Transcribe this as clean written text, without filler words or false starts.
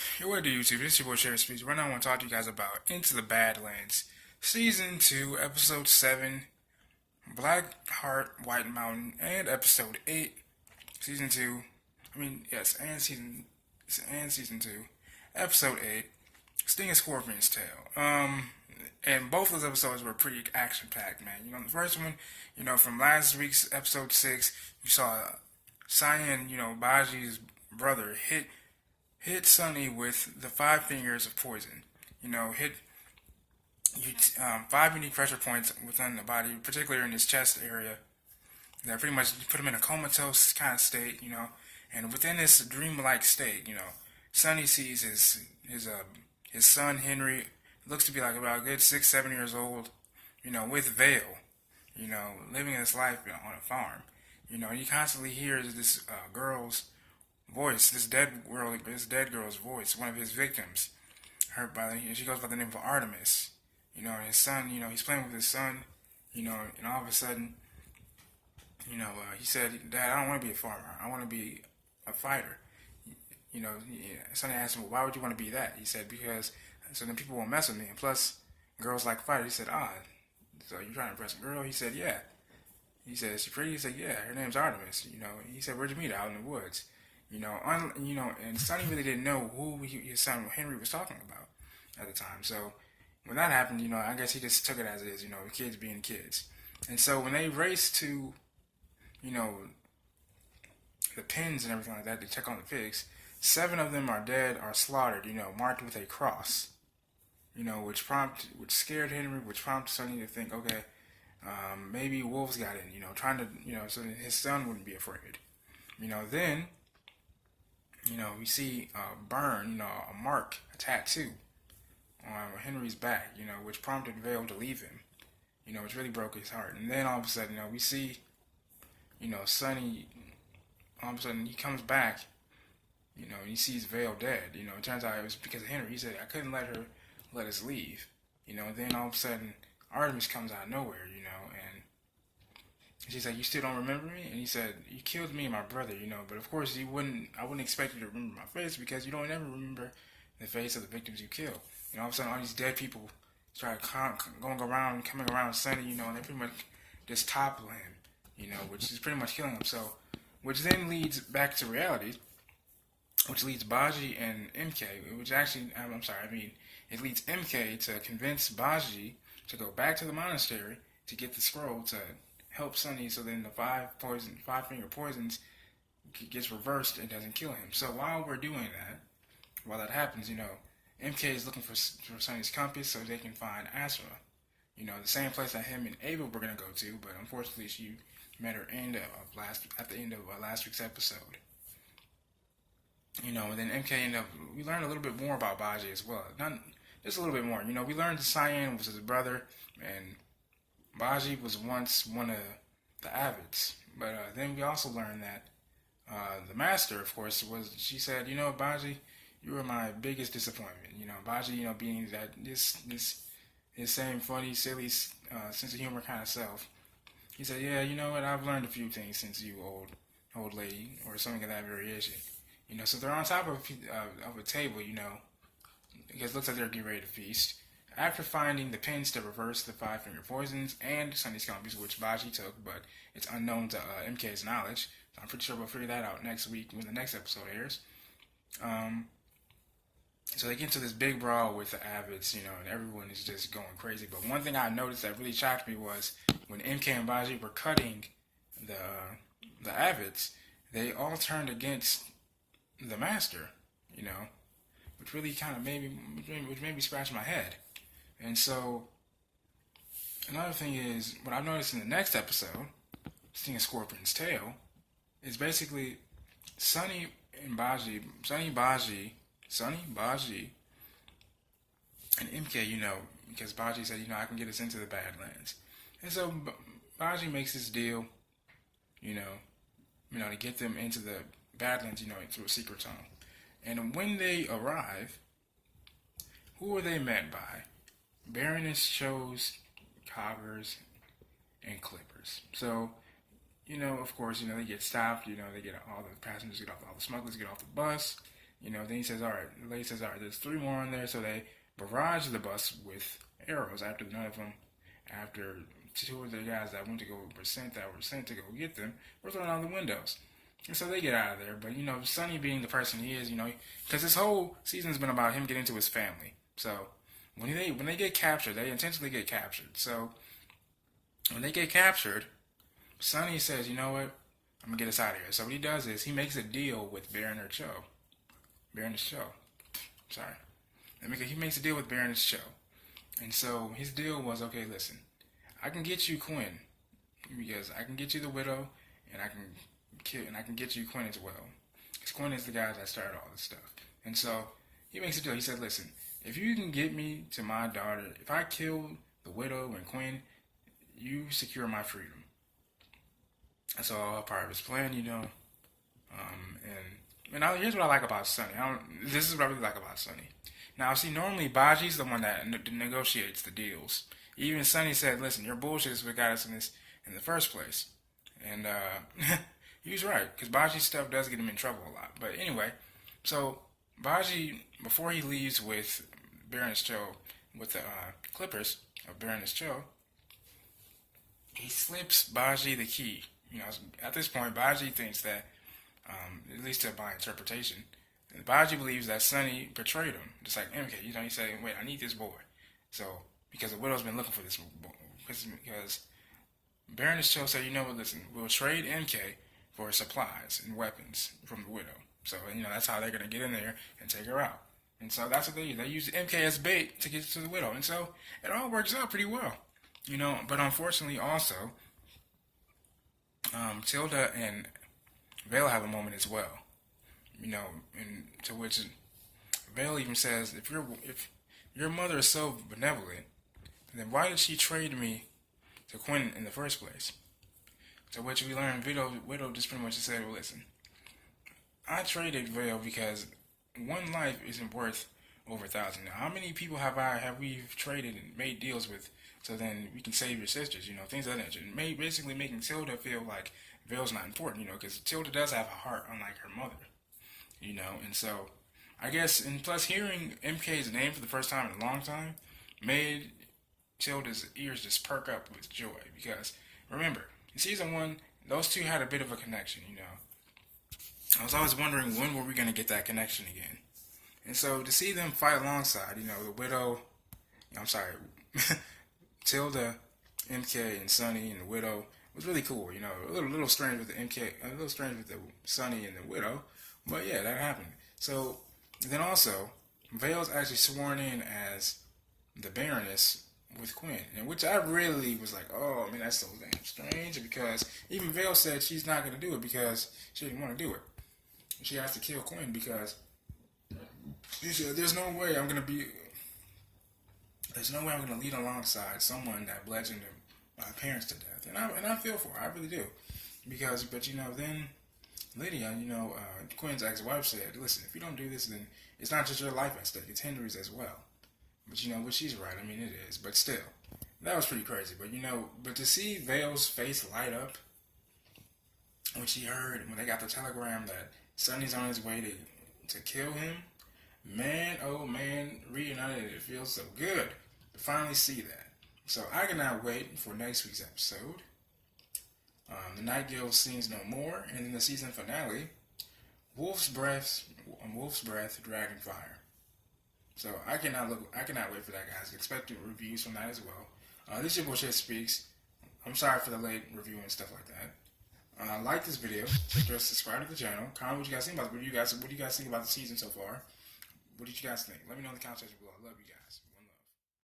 Hey, what do YouTube? This is your boy Sherry Speech. Right now, I want to talk to you guys about Into the Badlands, Season 2, Episode 7, Black Heart, White Mountain, and Episode 8, Season 2. Yes, and Season 2, Episode 8, Sting and Scorpion's Tail. And both of those episodes were pretty action-packed, man. The first one, from last week's Episode 6, you saw Cyan, Baji's brother, hit Sunny with the 5 fingers of poison. Hit five unique pressure points within the body, particularly in his chest area, that pretty much put him in a comatose kind of state. And within this dreamlike state, Sunny sees his son Henry, looks to be like about a good 6, 7 years old, with veil, living his life on a farm. And he constantly hears this girl's voice, this dead girl's voice, one of his victims. She goes by the name of Artemis. And his son, he's playing with his son, and all of a sudden, he said, "Dad, I don't want to be a farmer. I want to be a fighter." Sonny asked him, "Well, why would you want to be that?" He said, "Because so then people won't mess with me, and plus, girls like fighters." He said, so you're trying to impress a girl?" He said, "Yeah." He said, "Is she pretty?" He said, "Yeah, her name's Artemis." He said, "Where'd you meet her?" "Out in the woods." And Sonny really didn't know who his son Henry was talking about at the time. So when that happened, I guess he just took it as it is, kids being kids. And so when they race to, the pins and everything like that to check on the pigs, 7 of them are dead, are slaughtered, marked with a cross, which scared Henry, which prompted Sonny to think, okay, maybe wolves got in, trying to, so that his son wouldn't be afraid. Then, we see a burn, a mark, a tattoo on Henry's back, which prompted Vale to leave him, which really broke his heart. And then all of a sudden, we see, Sonny, all of a sudden he comes back, and he sees Vale dead. It turns out it was because of Henry. He said, "I couldn't let us leave." And then all of a sudden, Artemis comes out of nowhere, and she's like, "You still don't remember me?" And he said, "You killed me and my brother, but of course I wouldn't expect you to remember my face because you don't ever remember the face of the victims you killed." All of a sudden, all these dead people start coming around Sonny, and they pretty much just topple him, which is pretty much killing him. So, which then leads back to reality, which leads Baji and MK, it leads MK to convince Baji to go back to the monastery to get the scroll to help Sonny, so then the 5-finger poisons gets reversed and doesn't kill him. So while that happens, MK is looking for Sonny's compass so they can find Asura. The same place that him and Abel were gonna go to, but unfortunately she met her at the end of last week's episode. And then MK we learned a little bit more about Baji as well. Just a little bit more. We learned Cyan was his brother, and Baji was once one of the Avids. But then we also learned that the master, of course, she said, "Baji, you were my biggest disappointment." Baji, being that this his same funny, silly sense of humor kind of self. He said, "Yeah, you know what? I've learned a few things since you, old lady," or something of that variation. So they're on top of a table, because it looks like they're getting ready to feast. After finding the pins to reverse the 5-finger poisons and Sonny's compass, which Baji took, but it's unknown to MK's knowledge. So I'm pretty sure we'll figure that out next week when the next episode airs. So they get into this big brawl with the Avids, and everyone is just going crazy. But one thing I noticed that really shocked me was when MK and Baji were cutting the Avids, they all turned against the master, which really kind of made me scratch my head. And so another thing is what I've noticed in the next episode, Sting and Scorpion's Tail, is basically Sonny Baji, and MK, because Baji said, "I can get us into the Badlands." And so Baji makes this deal, to get them into the Badlands, through a secret tunnel. And when they arrive, who are they met by? Baroness shows Coggers and Clippers. So, of course, they get stopped, they get all the passengers get off, all the smugglers get off the bus, Then he says, all right. The lady says, all right, there's 3 more on there. So they barrage the bus with arrows after 2 of the guys that were sent to go get them were thrown out the windows. And so they get out of there. But, Sonny being the person he is, because this whole season's been about him getting to his family. So when they get captured, they intentionally get captured. So when they get captured, Sonny says, you know what? I'm going to get us out of here. So what he does is he makes a deal with Baroness Cho. Sorry. He makes a deal with Baroness Cho. And so his deal was, okay, listen, I can get you Quinn, because I can get you the widow, and I can get you Quinn as well. Because Quinn is the guy that started all this stuff. And so he makes a deal. He said, listen, if you can get me to my daughter, if I kill the widow and Quinn, you secure my freedom. That's all part of his plan, And here's what I like about Sonny. This is what I really like about Sonny. Now, see, normally Baji's the one that negotiates the deals. Even Sonny said, listen, your bullshit is what got us in this in the first place. And he was right, because Baji's stuff does get him in trouble a lot. But anyway, so Baji, before he leaves with Baroness Cho, with the Clippers of Baroness Cho, he slips Baji the key. At this point, Baji thinks that, at least to my interpretation, Baji believes that Sonny betrayed him. Just like MK, he said, wait, I need this boy. So, because the widow's been looking for this boy. Because Baroness Cho said, listen, we'll trade MK for supplies and weapons from the widow. So, that's how they're going to get in there and take her out. And so that's what they use. They use MK as bait to get to the widow. And so it all works out pretty well. But unfortunately also, Tilda and Vale have a moment as well. And to which Vale even says, if your mother is so benevolent, then why did she trade me to Quinn in the first place? To which we learn Widow just pretty much said, well, listen, I traded Vale because one life isn't worth over 1,000. Now, how many people have we traded and made deals with so then we can save your sisters, things of that nature. Basically making Tilda feel like Vale's not important, because Tilda does have a heart unlike her mother, and so I guess, and plus hearing MK's name for the first time in a long time made Tilda's ears just perk up with joy, because remember, in season 1, those two had a bit of a connection, I was always wondering when were we going to get that connection again. And so to see them fight alongside, the widow, Tilda, MK, and Sonny, and the widow was really cool. A little strange with the MK, a little strange with the Sonny and the widow, but yeah, that happened. So then also, Vale's actually sworn in as the Baroness with Quinn, and which I really was like, oh, that's so damn strange, because even Vale said she's not going to do it because she didn't want to do it. She has to kill Quinn because she said, there's no way I'm going to lead alongside someone that bludgeoned my parents to death. And I feel for her. I really do. But then Lydia, Quinn's ex-wife said, listen, if you don't do this, then it's not just your life at stake. It's Henry's as well. But, she's right. It is. But still, that was pretty crazy. But to see Vale's face light up when she heard, when they got the telegram that Sonny's on his way to kill him, man, oh man, reunited, it feels so good to finally see that. So I cannot wait for next week's episode. The Night Guild sings no more, and then the season finale, Wolf's Breath, Dragon Fire. So I cannot wait for that, guys. Expect reviews from that as well. This is your boy Shit Speaks. I'm sorry for the late review and stuff like that. Like this video, just subscribe to the channel. Comment what you guys think about it. What do you guys think about the season so far? What did you guys think? Let me know in the comment section below. I love you guys.